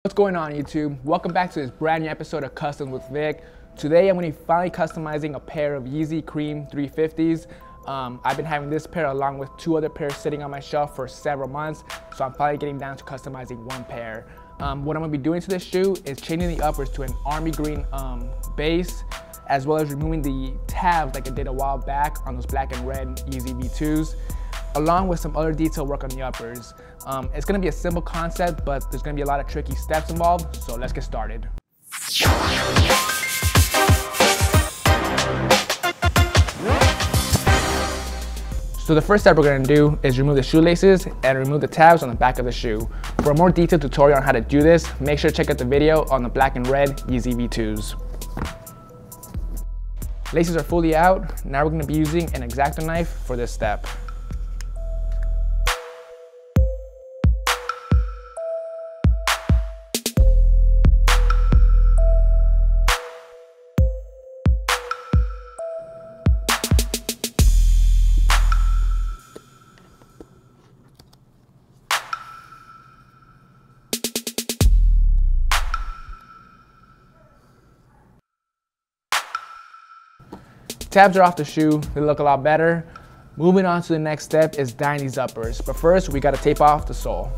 What's going on, YouTube? Welcome back to this brand new episode of Customs with Vic. Today I'm going to be finally customizing a pair of Yeezy Cream 350s. I've been having this pair along with two other pairs sitting on my shelf for several months, so I'm finally getting down to customizing one pair. What I'm going to be doing to this shoe is changing the uppers to an army green base, as well as removing the tabs like I did a while back on those black and red Yeezy V2s, along with some other detail work on the uppers. It's going to be a simple concept, but there's going to be a lot of tricky steps involved, so let's get started. So the first step we're going to do is remove the shoelaces and remove the tabs on the back of the shoe. For a more detailed tutorial on how to do this, make sure to check out the video on the black and red Yeezy V2s. Laces are fully out. Now we're going to be using an X-Acto knife for this step. Tabs are off the shoe, they look a lot better. Moving on to the next step is dyeing these uppers. But first, we gotta tape off the sole.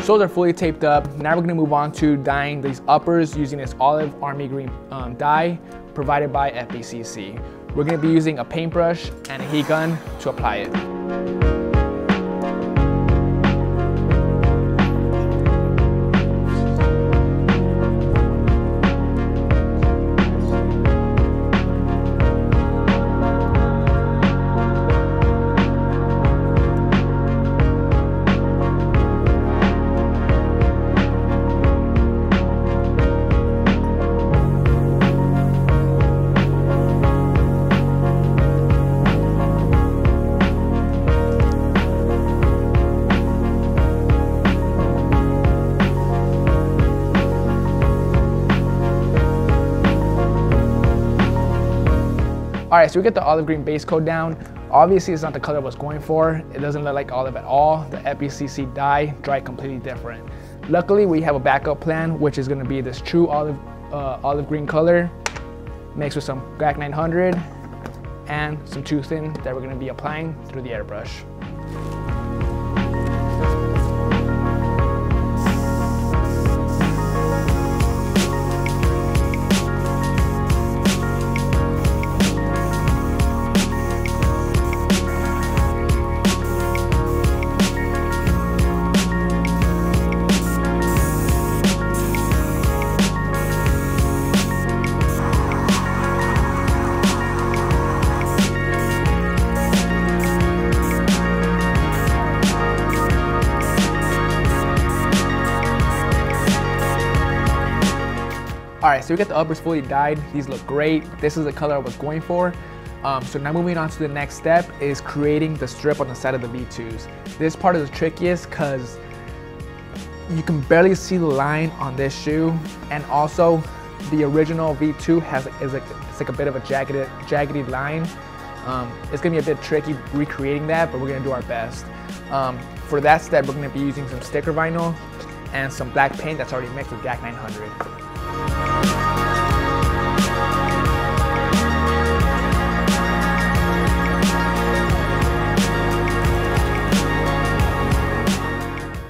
Soles are fully taped up. Now we're gonna move on to dyeing these uppers using this olive army green dye provided by FBCC. We're gonna be using a paintbrush and a heat gun to apply it. All right, so we get the olive green base coat down. Obviously, it's not the color I was going for. It doesn't look like olive at all. The FBCC dye dried completely different. Luckily, we have a backup plan, which is gonna be this true olive green color mixed with some GAC 900 and some too thin that we're gonna be applying through the airbrush. All right, so we get the uppers fully dyed. These look great. This is the color I was going for. So now moving on to the next step is creating the strip on the side of the V2s. This part is the trickiest because you can barely see the line on this shoe, and also the original V2 it's like a bit of a jaggedy line. It's gonna be a bit tricky recreating that, but we're gonna do our best. For that step, we're gonna be using some sticker vinyl and some black paint that's already mixed with GAC 900.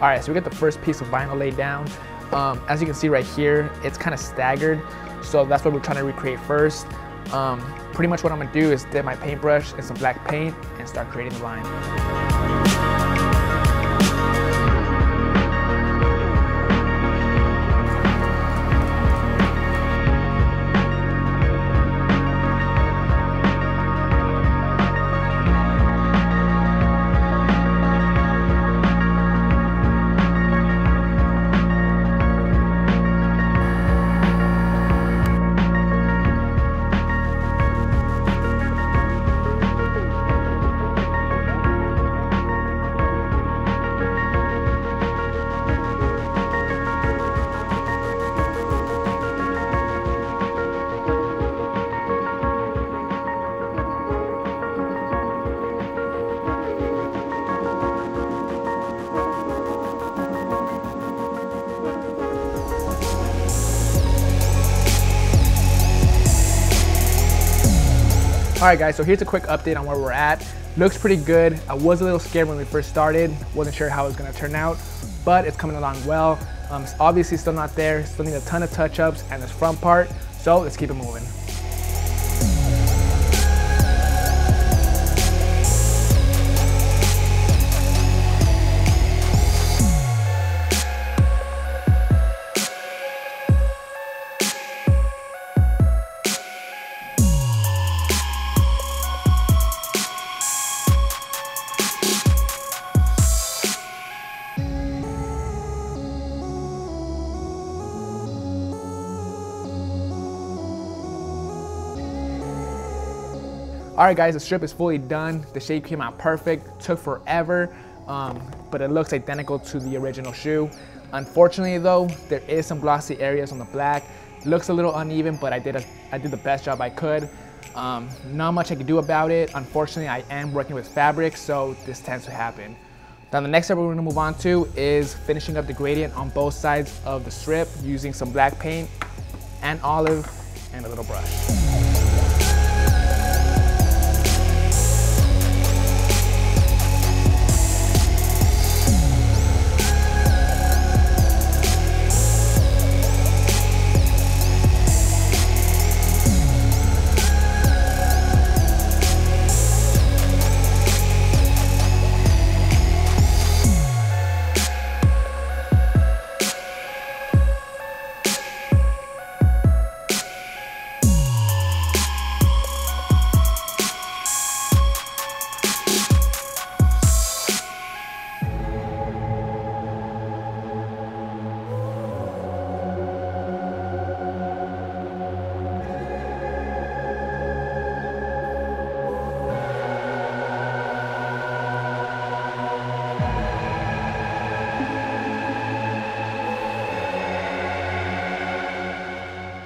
All right, so we get the first piece of vinyl laid down. As you can see right here, it's kind of staggered, so that's what we're trying to recreate first. Pretty much what I'm gonna do is dip my paintbrush in some black paint and start creating the line. Alright guys, so here's a quick update on where we're at. Looks pretty good. I was a little scared when we first started. Wasn't sure how it was going to turn out, but it's coming along well. It's obviously still not there. Still need a ton of touch-ups and this front part. So let's keep it moving. Alright guys, the strip is fully done. The shape came out perfect. Took forever, but it looks identical to the original shoe. Unfortunately though, there is some glossy areas on the black. Looks a little uneven, but I did the best job I could. Not much I could do about it. Unfortunately, I am working with fabric, so this tends to happen. Now the next step we're gonna move on to is finishing up the gradient on both sides of the strip using some black paint and olive and a little brush.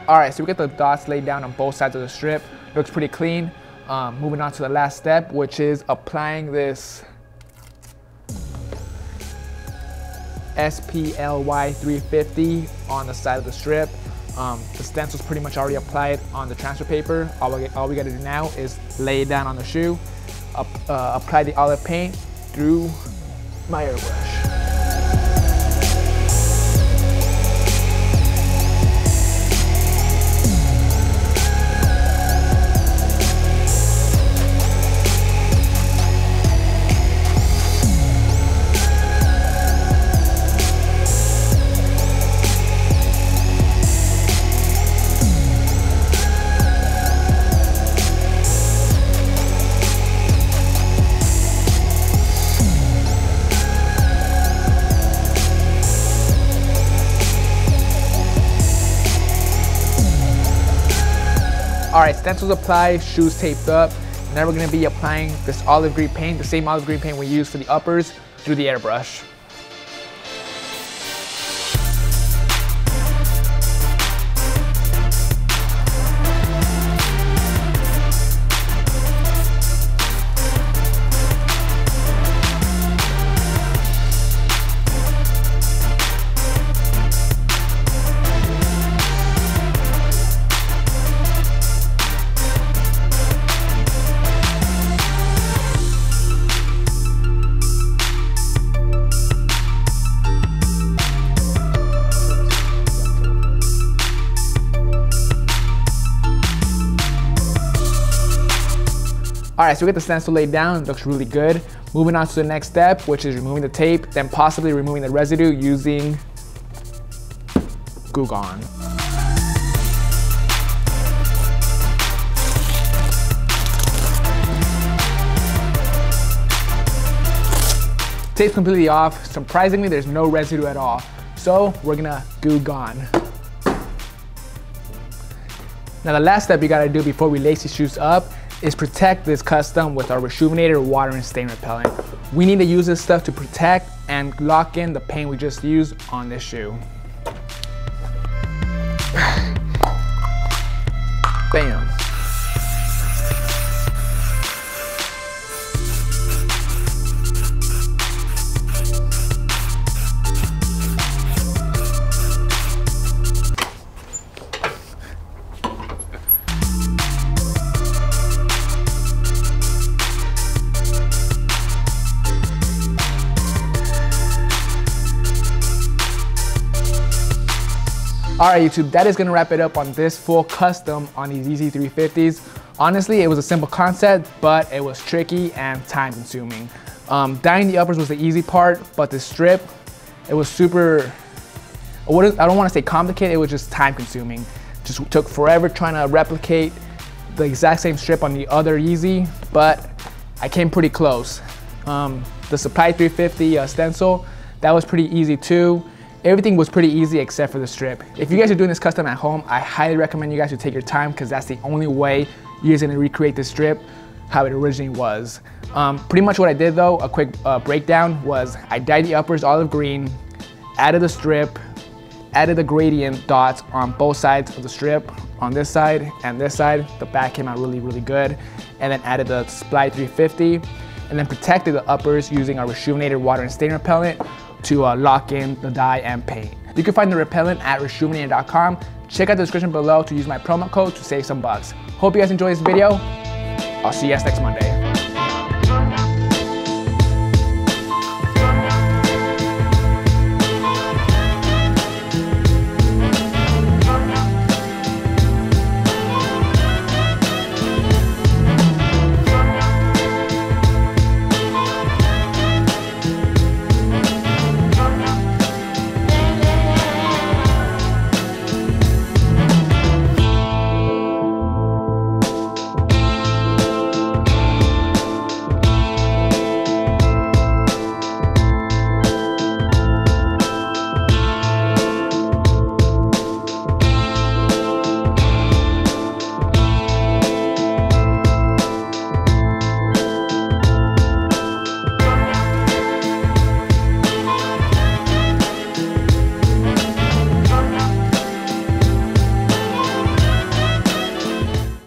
Alright, so we get the dots laid down on both sides of the strip. Looks pretty clean. Moving on to the last step, which is applying this SPLY 350 on the side of the strip. The stencil's pretty much already applied on the transfer paper. All we gotta do now is lay it down on the shoe, apply the olive paint through my airbrush. Alright, stencils applied, shoes taped up. Now we're going to be applying this olive green paint, the same olive green paint we used for the uppers, through the airbrush. Alright, so we get the stencil laid down, it looks really good. Moving on to the next step, which is removing the tape, then possibly removing the residue using Glue Gun. Tape's completely off. Surprisingly, there's no residue at all. So we're gonna Glue Gun. Now the last step you gotta do before we lace these shoes up is protect this custom with our Rejuvenator water and stain repellent. We need to use this stuff to protect and lock in the paint we just used on this shoe. Bam. All right, YouTube, that is gonna wrap it up on this full custom on these Yeezy 350s. Honestly, it was a simple concept, but it was tricky and time consuming. Dyeing the uppers was the easy part, but the strip, it was super, I don't wanna say complicated, it was just time consuming. Just took forever trying to replicate the exact same strip on the other Yeezy, but I came pretty close. The Supply 350 stencil, that was pretty easy too. Everything was pretty easy except for the strip. If you guys are doing this custom at home, I highly recommend you guys to take your time because that's the only way you're guys gonna recreate the strip how it originally was. Pretty much what I did though, a quick breakdown, was I dyed the uppers olive green, added the strip, added the gradient dots on both sides of the strip, on this side and this side. The back came out really, really good. And then added the Supply 350, and then protected the uppers using our rejuvenated water and stain repellent to lock in the dye and paint. You can find the repellent at rejuvenated.com. Check out the description below to use my promo code to save some bucks. Hope you guys enjoy this video. I'll see you guys next Monday.